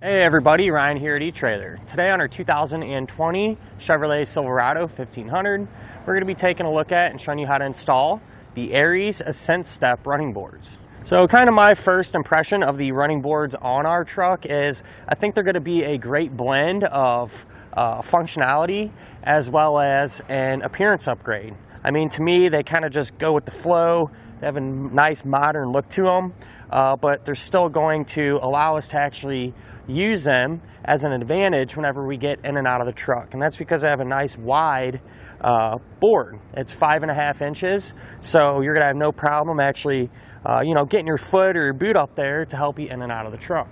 Hey everybody, Ryan here at eTrailer. Today on our 2020 Chevrolet Silverado 1500, we're going to be taking a look at and showing you how to install the Aries AscentStep running boards. So kind of my first impression of the running boards on our truck is I think they're going to be a great blend of functionality as well as an appearance upgrade. I mean, to me, they kind of just go with the flow. They have a nice modern look to them, but they're still going to allow us to actually use them as an advantage whenever we get in and out of the truck. And that's because I have a nice wide board. It's 5.5 inches, so you're gonna have no problem actually getting your foot or your boot up there to help you in and out of the truck.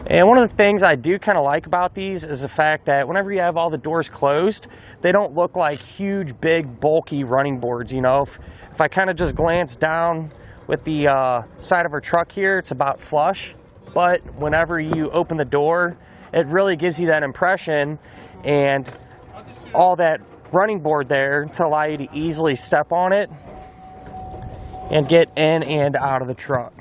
And one of the things I do kind of like about these is the fact that whenever you have all the doors closed, they don't look like huge, big, bulky running boards. You know, if I kind of just glance down with the side of our truck here, it's about flush. But whenever you open the door, it really gives you that impression and all that running board there to allow you to easily step on it and get in and out of the truck.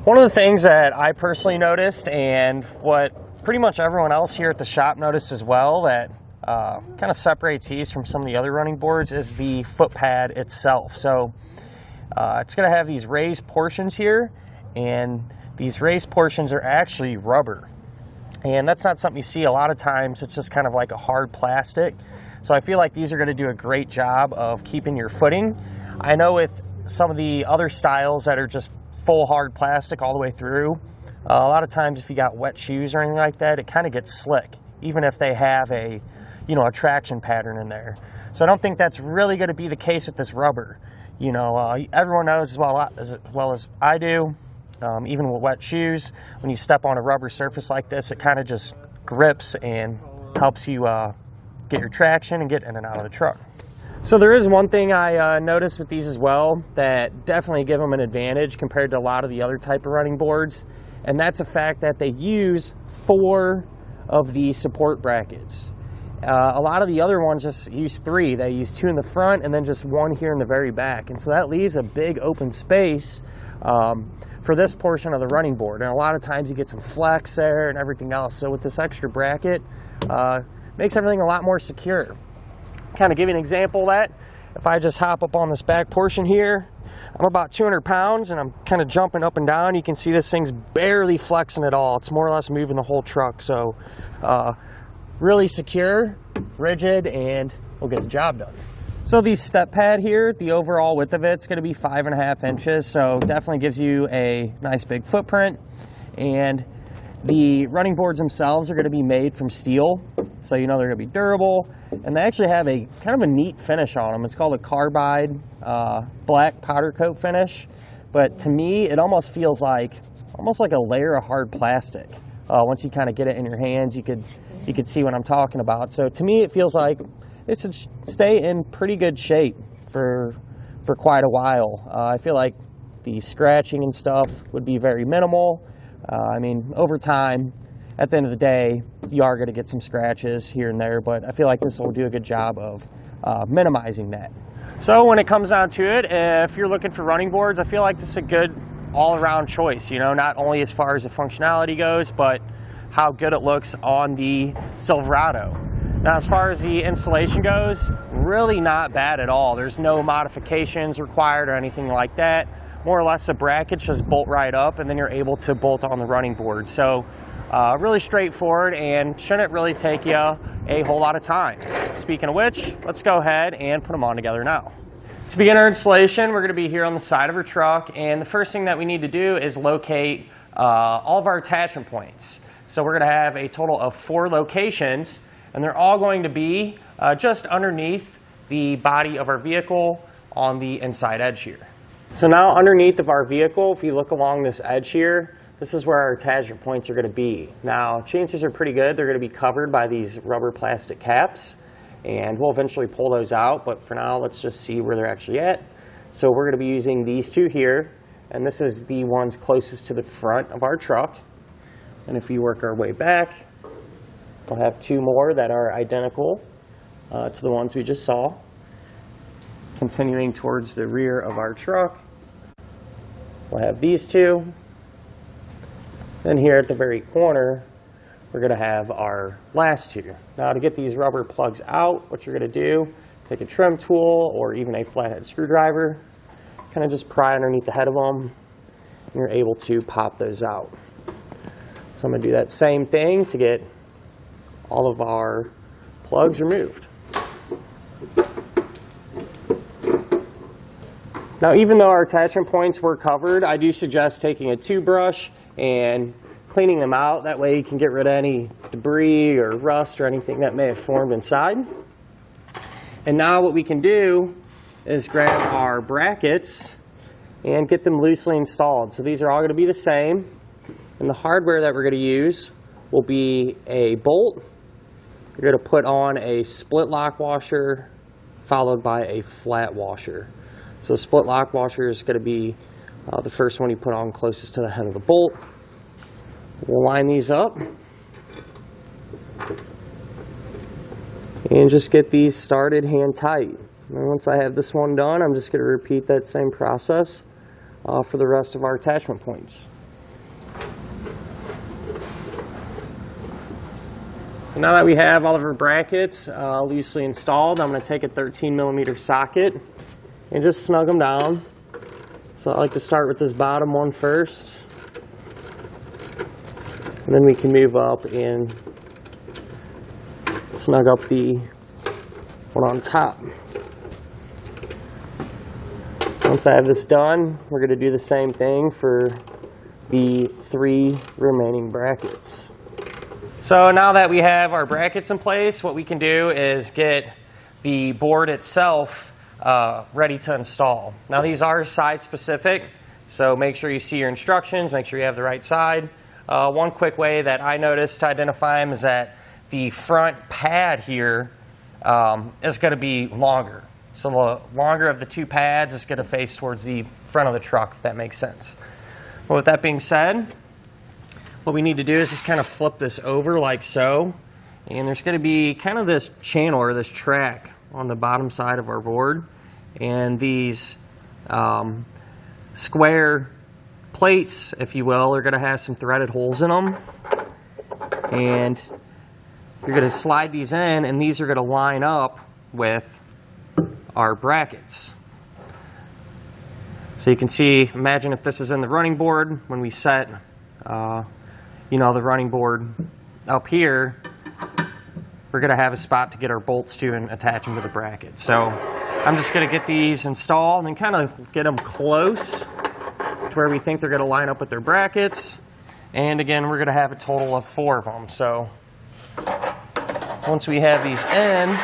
One of the things that I personally noticed, and what pretty much everyone else here at the shop noticed as well, that kind of separates these from some of the other running boards, is the foot pad itself. So it's going to have these raised portions here, and these raised portions are actually rubber. And that's not something you see a lot of times. It's just kind of like a hard plastic. So I feel like these are going to do a great job of keeping your footing. I know with some of the other styles that are just full hard plastic all the way through, a lot of times if you got wet shoes or anything like that, it kind of gets slick, even if they have a traction pattern in there. So I don't think that's really going to be the case with this rubber. Everyone knows as well as I do, even with wet shoes, when you step on a rubber surface like this, it kind of just grips and helps you get your traction and get in and out of the truck. So there is one thing I noticed with these as well that definitely give them an advantage compared to a lot of the other type of running boards, and that's the fact that they use 4 of the support brackets. A lot of the other ones just use 3. They use 2 in the front and then just 1 here in the very back, and so that leaves a big open space for this portion of the running board. And a lot of times you get some flex there and everything else. So with this extra bracket, makes everything a lot more secure. Kind of give you an example of that. If I just hop up on this back portion here, I'm about 200 pounds and I'm kind of jumping up and down. You can see this thing's barely flexing at all. It's more or less moving the whole truck. So really secure, rigid, and we'll get the job done. So the step pad here, the overall width of it's going to be 5.5 inches, so definitely gives you a nice big footprint. And the running boards themselves are going to be made from steel, so they're going to be durable. And they actually have a kind of a neat finish on them. It's called a carbide black powder coat finish, but to me it almost feels like a layer of hard plastic. Once you kind of get it in your hands, you could see what I'm talking about. So to me it feels like it should stay in pretty good shape for quite a while. I feel like the scratching and stuff would be very minimal. Over time, at the end of the day, you are going to get some scratches here and there, but I feel like this will do a good job of minimizing that. So when it comes down to it, if you're looking for running boards, I feel like this is a good all-around choice, not only as far as the functionality goes, but how good it looks on the Silverado. Now, as far as the installation goes, really not bad at all. There's no modifications required or anything like that. More or less, the brackets just bolt right up, and then you're able to bolt on the running board. So really straightforward and shouldn't really take you a whole lot of time. Speaking of which, let's go ahead and put them on together now. To begin our installation, we're going to be here on the side of our truck, and the first thing that we need to do is locate all of our attachment points. So we're going to have a total of 4 locations, and they're all going to be just underneath the body of our vehicle on the inside edge here. So now underneath of our vehicle, if you look along this edge here, this is where our attachment points are going to be. Now, chances are pretty good they're going to be covered by these rubber plastic caps, and we'll eventually pull those out, but for now, let's just see where they're actually at. So we're going to be using these 2 here, and this is the ones closest to the front of our truck. And if we work our way back, we'll have 2 more that are identical to the ones we just saw. Continuing towards the rear of our truck, we'll have these 2. Then here at the very corner, we're going to have our last two. Now to get these rubber plugs out, what you're going to do, take a trim tool or even a flathead screwdriver, kind of just pry underneath the head of them, and you're able to pop those out. So I'm going to do that same thing to get all of our plugs removed. Now, even though our attachment points were covered, I do suggest taking a toothbrush and cleaning them out. That way you can get rid of any debris or rust or anything that may have formed inside. And now what we can do is grab our brackets and get them loosely installed. So these are all going to be the same. And the hardware that we're going to use will be a bolt. You're going to put on a split lock washer followed by a flat washer. So the split lock washer is going to be the first one you put on closest to the head of the bolt. We'll line these up and just get these started hand tight. And once I have this one done, I'm just going to repeat that same process for the rest of our attachment points. So now that we have all of our brackets loosely installed, I'm going to take a 13mm socket and just snug them down. So I like to start with this bottom one first, and then we can move up and snug up the one on top. Once I have this done, we're going to do the same thing for the 3 remaining brackets. So now that we have our brackets in place, what we can do is get the board itself ready to install. Now these are side specific, so make sure you see your instructions, make sure you have the right side. One quick way that I noticed to identify them is that the front pad here is going to be longer. So the longer of the 2 pads is going to face towards the front of the truck, if that makes sense. Well, with that being said, what we need to do is just kind of flip this over like so. And there's going to be kind of this channel or this track on the bottom side of our board. And these square plates, if you will, are going to have some threaded holes in them. And you're going to slide these in, and these are going to line up with our brackets. So you can see, imagine if this is in the running board, when we set the running board up here, we're going to have a spot to get our bolts to and attach them to the bracket. So I'm just going to get these installed and kind of get them close to where we think they're going to line up with their brackets. And again, we're going to have a total of 4 of them. So once we have these in,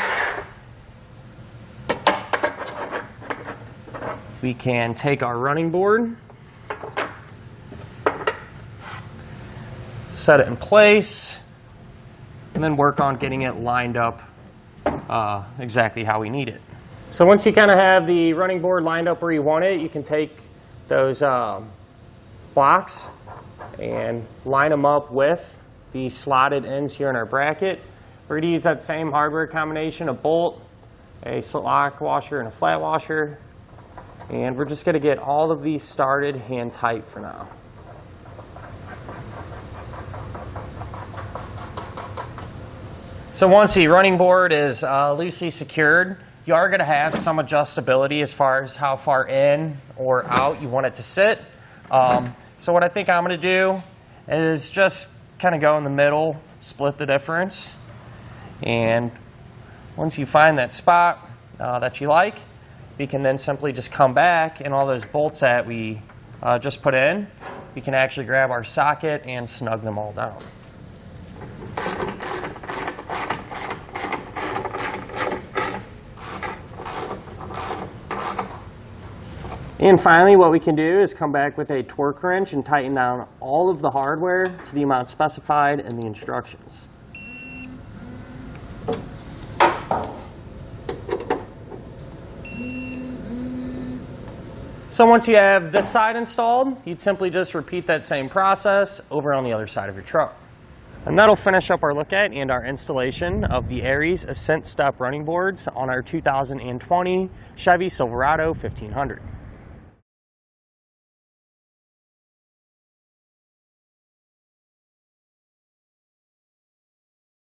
we can take our running board, set it in place, and then work on getting it lined up exactly how we need it. So once you kind of have the running board lined up where you want it, you can take those blocks and line them up with the slotted ends here in our bracket. We're going to use that same hardware combination, a bolt, a split lock washer, and a flat washer. And we're just going to get all of these started hand tight for now. So once the running board is loosely secured, you are going to have some adjustability as far as how far in or out you want it to sit. So what I think I'm going to do is just kind of go in the middle, split the difference. And once you find that spot that you like, you can then simply just come back, and all those bolts that we just put in, we can actually grab our socket and snug them all down. And finally, what we can do is come back with a torque wrench and tighten down all of the hardware to the amount specified in the instructions. So once you have this side installed, you'd simply just repeat that same process over on the other side of your truck. And that'll finish up our look at and our installation of the Aries AscentStep running boards on our 2020 Chevy Silverado 1500.